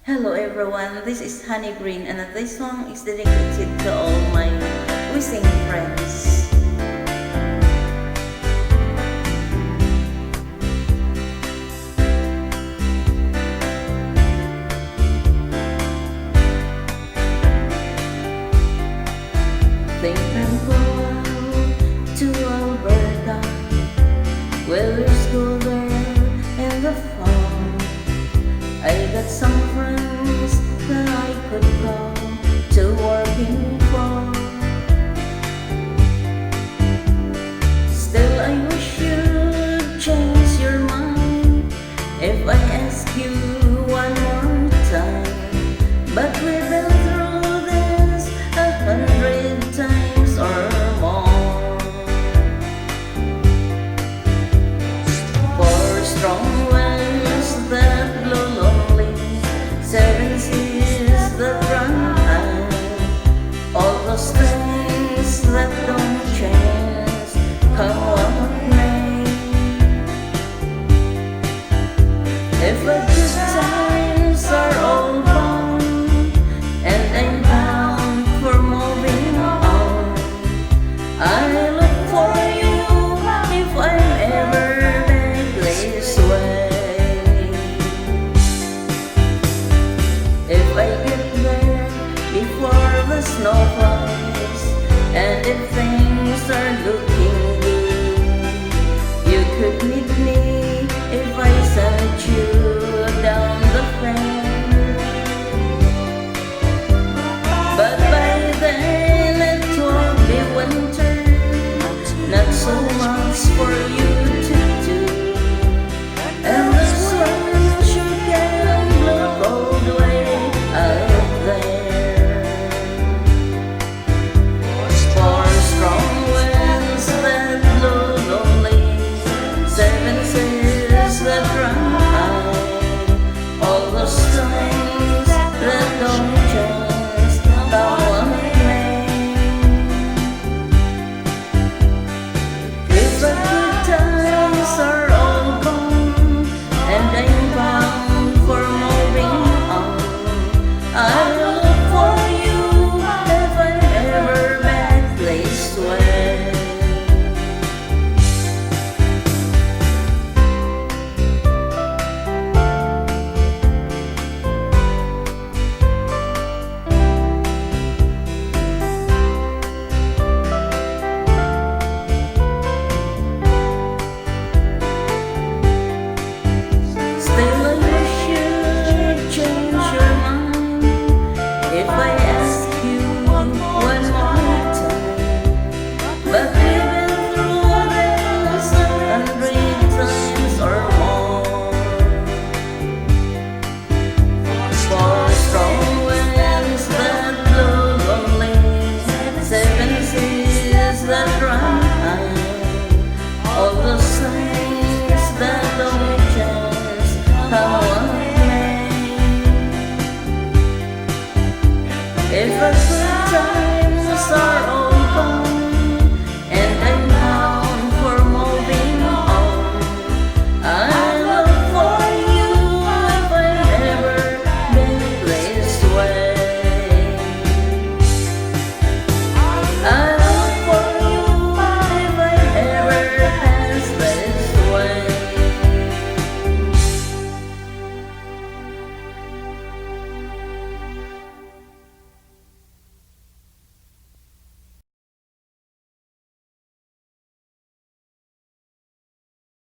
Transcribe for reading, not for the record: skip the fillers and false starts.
Hello everyone, this is Honey Green and this song is dedicated to all my WeSing friends. Think and go out to Alberta, where there's school there in the fall. I got some friends that I could go to working for. Still I wish you'd change your mind if I ask you one more time. But we've been through this 100 times or more. For strong winds that blow lonely, 7 seas that run high, all those things that don't change, come what may. If the good times are all